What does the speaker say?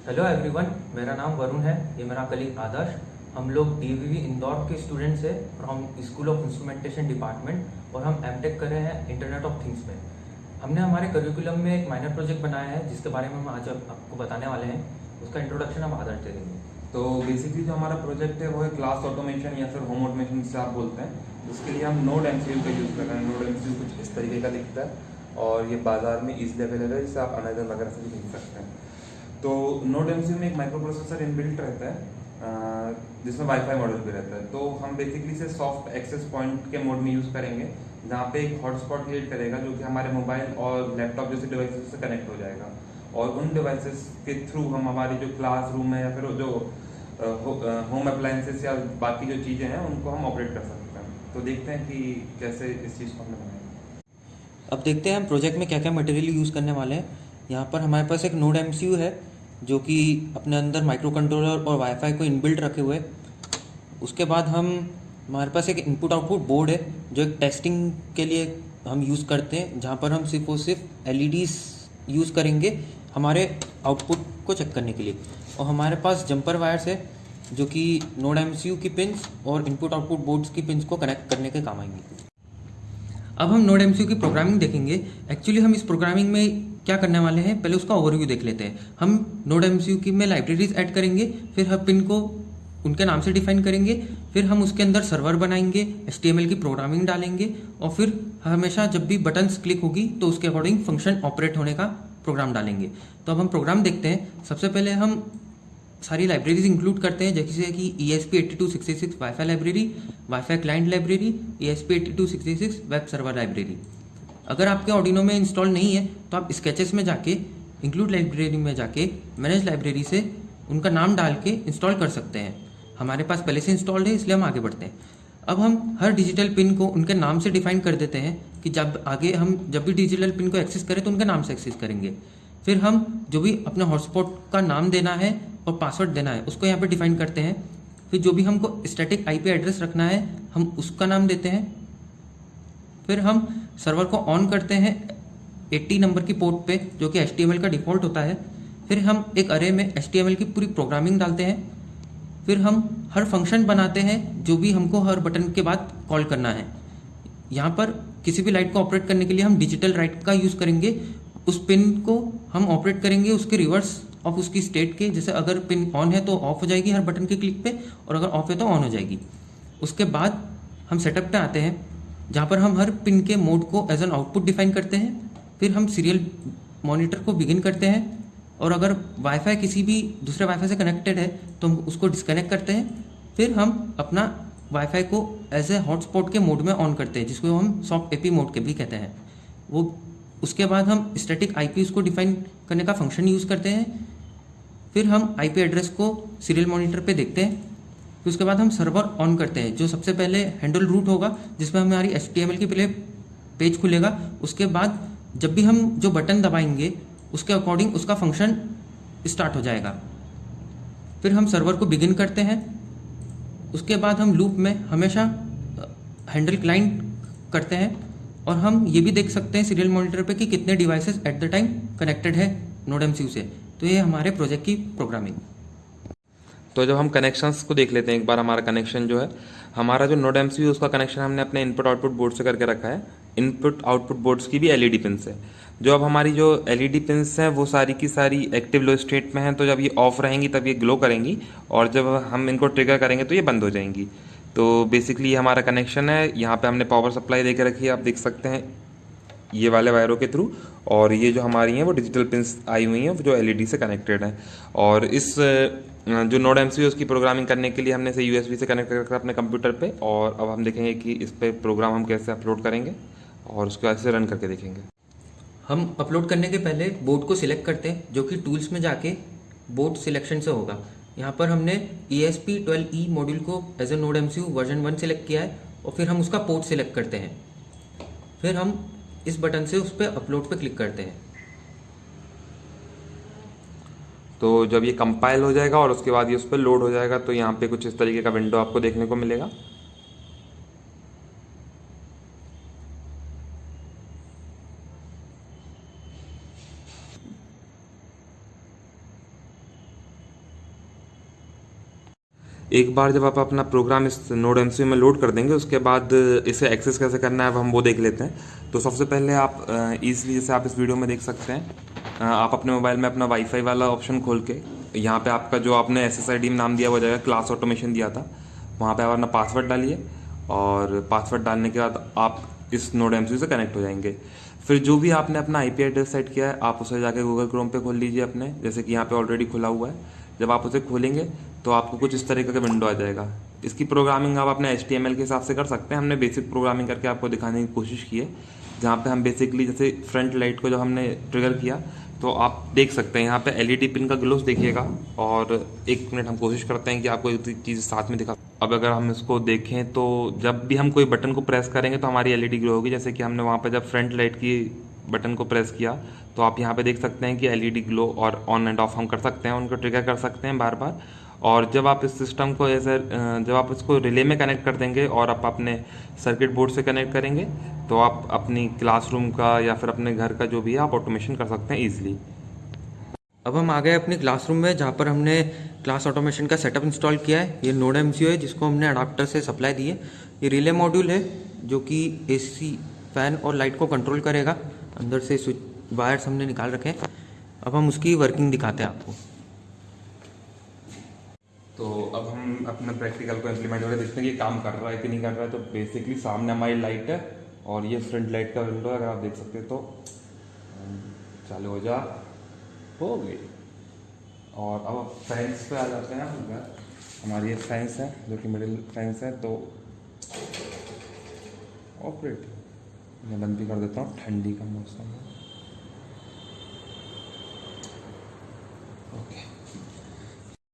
Hello everyone, मेरा नाम वरुण है। ये मेरा कलीग आदर्श। हम लोग डीवीवी इंदौर के स्टूडेंट्स हैं from school of instrumentation department और हम एमटेक कर रहे हैं इंटरनेट ऑफ थिंग्स में। हमने हमारे करिकुलम में एक माइनर प्रोजेक्ट बनाया है जिसके बारे में हम आज आपको बताने वाले हैं। उसका इंट्रोडक्शन हम आदर्श दे देंगे। तो बेसिकली जो हमारा प्रोजेक्ट है वो है क्लास ऑटोमेशन या फिर होम ऑटोमेशन से आप बोलते हैं, जिसके लिए हम नोड एमसीयू का यूज़ कर रहे हैं। नोड एमसीयू कुछ इस तरीके का दिखता है और ये बाजार में इजीली अवेलेबल है, जिसे आप अमेजन वगैरह से भी खरीद सकते हैं। तो नोड एमसीयू में एक माइक्रो प्रोसेसर इनबिल्ट रहता है जिसमें वाईफाई मॉडल भी रहता है। तो हम बेसिकली इसे सॉफ्ट एक्सेस पॉइंट के मोड में यूज़ करेंगे, जहाँ पे एक हॉटस्पॉट क्रिएट करेगा जो कि हमारे मोबाइल और लैपटॉप जैसे डिवाइसेस से कनेक्ट हो जाएगा और उन डिवाइसेस के थ्रू हम हमारी जो क्लासरूम है या फिर जो होम अप्लायंसेस या बाकी जो चीज़ें हैं उनको हम ऑपरेट कर सकते हैं। तो देखते हैं कि कैसे इस चीज़ को हमने बनाया। अब देखते हैं हम प्रोजेक्ट में क्या क्या मटेरियल यूज़ करने वाले हैं। यहाँ पर हमारे पास एक नोड एमसीयू है जो कि अपने अंदर माइक्रो कंट्रोलर और वाईफाई को इनबिल्ट रखे हुए। उसके बाद हमारे पास एक इनपुट आउटपुट बोर्ड है जो एक टेस्टिंग के लिए हम यूज़ करते हैं, जहाँ पर हम सिर्फ और सिर्फ एलईडीज यूज़ करेंगे हमारे आउटपुट को चेक करने के लिए। और हमारे पास जंपर वायर्स है जो कि नोड एमसीयू की पिंस और इनपुट आउटपुट बोर्ड्स की पिंस को कनेक्ट करने के काम आएंगे। अब हम नोड एमसीयू की प्रोग्रामिंग देखेंगे। एक्चुअली हम इस प्रोग्रामिंग में क्या करने वाले हैं, पहले उसका ओवरव्यू देख लेते हैं। हम नोड एमसीयू की में लाइब्रेरीज ऐड करेंगे, फिर हम पिन को उनके नाम से डिफाइन करेंगे, फिर हम उसके अंदर सर्वर बनाएंगे, HTML की प्रोग्रामिंग डालेंगे और फिर हमेशा जब भी बटन्स क्लिक होगी तो उसके अकॉर्डिंग फंक्शन ऑपरेट होने का प्रोग्राम डालेंगे। तो अब हम प्रोग्राम देखते हैं। सबसे पहले हम सारी लाइब्रेरीज इंक्लूड करते हैं, जैसे कि ESP8266 wifi library, wifi client library, ESP8266 web server library. अगर आपके ऑर्डिनो में इंस्टॉल नहीं है तो आप स्केचेस में जाके इंक्लूड लाइब्रेरी में जाके मैनेज लाइब्रेरी से उनका नाम डाल के इंस्टॉल कर सकते हैं। हमारे पास पहले से इंस्टॉल्ड है इसलिए हम आगे बढ़ते हैं। अब हम हर डिजिटल पिन को उनके नाम से डिफाइन कर देते हैं कि जब भी डिजिटल पिन को एक्सेस करें तो उनके नाम से एक्सेस करेंगे। फिर हम जो भी अपने हॉटस्पॉट का नाम देना है और पासवर्ड देना है उसको यहाँ पे डिफाइन करते हैं। फिर जो भी हमको स्टैटिक IP एड्रेस रखना है हम उसका नाम देते हैं। फिर हम सर्वर को ऑन करते हैं 80 नंबर की पोर्ट पे, जो कि HTML का डिफ़ॉल्ट होता है। फिर हम एक अरे में HTML की पूरी प्रोग्रामिंग डालते हैं। फिर हम हर फंक्शन बनाते हैं जो भी हमको हर बटन के बाद कॉल करना है। यहाँ पर किसी भी लाइट को ऑपरेट करने के लिए हम डिजिटल राइट का यूज़ करेंगे। उस पिन को हम ऑपरेट करेंगे उसके रिवर्स ऑफ उसकी स्टेट के, जैसे अगर पिन ऑन है तो ऑफ हो जाएगी हर बटन के क्लिक पे और अगर ऑफ है तो ऑन हो जाएगी। उसके बाद हम सेटअप पे आते हैं जहाँ पर हम हर पिन के मोड को एज एन आउटपुट डिफाइन करते हैं। फिर हम सीरियल मॉनिटर को बिगिन करते हैं और अगर वाईफाई किसी भी दूसरे वाईफाई से कनेक्टेड है तो हम उसको डिस्कनेक्ट करते हैं। फिर हम अपना वाईफाई को एज ए हॉटस्पॉट के मोड में ऑन करते हैं, जिसको हम सॉफ्ट एपी मोड के भी कहते हैं वो। उसके बाद हम स्टैटिक IP उसको डिफाइन करने का फंक्शन यूज़ करते हैं। फिर हम IP एड्रेस को सीरियल मॉनिटर पे देखते हैं। फिर उसके बाद हम सर्वर ऑन करते हैं, जो सबसे पहले हैंडल रूट होगा जिसमें हमारी HTML की पहले पेज खुलेगा। उसके बाद जब भी हम जो बटन दबाएंगे उसके अकॉर्डिंग उसका फंक्शन स्टार्ट हो जाएगा। फिर हम सर्वर को बिगिन करते हैं। उसके बाद हम लूप में हमेशा हैंडल क्लाइंट करते हैं और हम ये भी देख सकते हैं सीरियल मॉनिटर पे कि कितने devices at the time connected है नोड एमसीयू से। तो ये हमारे प्रोजेक्ट की प्रोग्रामिंग। तो जब हम कनेक्शंस को देख लेते हैं एक बार, हमारा कनेक्शन जो है, हमारा जो नोड एमसीयू उसका कनेक्शन हमने अपने इनपुट आउटपुट बोर्ड से करके रखा है। इनपुट आउटपुट बोर्ड्स की भी एलईडी पिन्स है। जो अब हमारी जो एलईडी पिन्स हैं वो सारी की सारी एक्टिव लो स्टेट में हैं, तो जब ये ऑफ रहेंगी तब ये ग्लो करेंगी और जब हम इनको ट्रिगर करेंगे तो ये बंद हो जाएंगी। तो बेसिकली ये हमारा कनेक्शन है। यहाँ पे हमने पावर सप्लाई दे के रखी है, आप देख सकते हैं ये वाले वायरों के थ्रू। और ये जो हमारी हैं वो डिजिटल पिन्स आई हुई हैं जो एलईडी से कनेक्टेड हैं। और इस जो नोड एमसीयू उसकी प्रोग्रामिंग करने के लिए हमने इसे USB से कनेक्ट कर रखा है अपने कंप्यूटर पे। और अब हम देखेंगे कि इस पे प्रोग्राम हम कैसे अपलोड करेंगे और उसको ऐसे रन करके देखेंगे। हम अपलोड करने के पहले बोर्ड को सिलेक्ट करते हैं, जो कि टूल्स में जाके बोर्ड सिलेक्शन से होगा। यहाँ पर हमने ESP12E मॉड्यूल को as a node MCU version 1 select किया है और फिर हम उसका पोर्ट सिलेक्ट करते हैं। फिर हम इस बटन से उस पर अपलोड पे क्लिक करते हैं। तो जब ये कंपाइल हो जाएगा और उसके बाद ये उस पर लोड हो जाएगा तो यहाँ पे कुछ इस तरीके का विंडो आपको देखने को मिलेगा। एक बार जब आप अपना प्रोग्राम इस नोड एमसीयू में लोड कर देंगे उसके बाद इसे एक्सेस कैसे करना है अब हम वो देख लेते हैं। तो सबसे पहले आप ईजिली जैसे आप इस वीडियो में देख सकते हैं आप अपने मोबाइल में अपना वाईफाई वाला ऑप्शन खोल के यहाँ पे आपका जो आपने SSID में नाम दिया हुआ जाएगा, क्लास ऑटोमेशन दिया था, वहाँ पे आप अपना पासवर्ड डालिए और पासवर्ड डालने के बाद आप इस नोड एमसीयू से कनेक्ट हो जाएंगे। फिर जो भी आपने अपना IP एड्रेस सेट किया है आप उसे जाके गूगल क्रोम पे खोल लीजिए अपने, जैसे कि यहाँ पे ऑलरेडी खुला हुआ है। जब आप उसे खोलेंगे तो आपको कुछ इस तरीके का विंडो आ जाएगा। इसकी प्रोग्रामिंग आप अपने HTML के हिसाब से कर सकते हैं। हमने बेसिक प्रोग्रामिंग करके आपको दिखाने की कोशिश की है, जहाँ पे हम बेसिकली जैसे फ्रंट लाइट को जब हमने ट्रिगर किया तो आप देख सकते हैं यहाँ पे LED पिन का ग्लोस देखिएगा। और 1 मिनट हम कोशिश करते हैं कि आपको एक चीज़ साथ में दिखा। अब अगर हम इसको देखें तो जब भी हम कोई बटन को प्रेस करेंगे तो हमारी LED ग्लो होगी। जैसे कि हमने वहाँ पर जब फ्रंट लाइट की बटन को प्रेस किया तो आप यहाँ पे देख सकते हैं कि LED ग्लो और ऑन एंड ऑफ हम कर सकते हैं, उनको ट्रिगर कर सकते हैं बार बार। और जब आप इस सिस्टम को ऐसे जब आप इसको रिले में कनेक्ट कर देंगे और आप अपने सर्किट बोर्ड से कनेक्ट करेंगे तो आप अपनी क्लासरूम का या फिर अपने घर का जो भी है आप ऑटोमेशन कर सकते हैं ईजिली। अब हम आ गए अपनी क्लासरूम में जहाँ पर हमने क्लास ऑटोमेशन का सेटअप इंस्टॉल किया है। ये नोड एमसीयू है जिसको हमने अडाप्टर से सप्लाई दी है। ये रिले मॉड्यूल है जो कि AC फैन और लाइट को कंट्रोल करेगा। अंदर से स्विच वायर्स हमने निकाल रखे हैं। अब हम उसकी वर्किंग दिखाते हैं आपको। तो अब हम अपने प्रैक्टिकल को इम्प्लीमेंट करके देखते हैं कि काम कर रहा है कि नहीं कर रहा है। तो बेसिकली सामने हमारी लाइट है और ये फ्रंट लाइट का विंडो है, अगर आप देख सकते हैं तो चालू हो गई। और अब फैंस पे आ जाते हैं हम। हमारी ये फैंस है जो कि मिडिल फैंस है, तो ऑपरेट मैं बंद भी कर देता हूँ, ठंडी का मौसम है।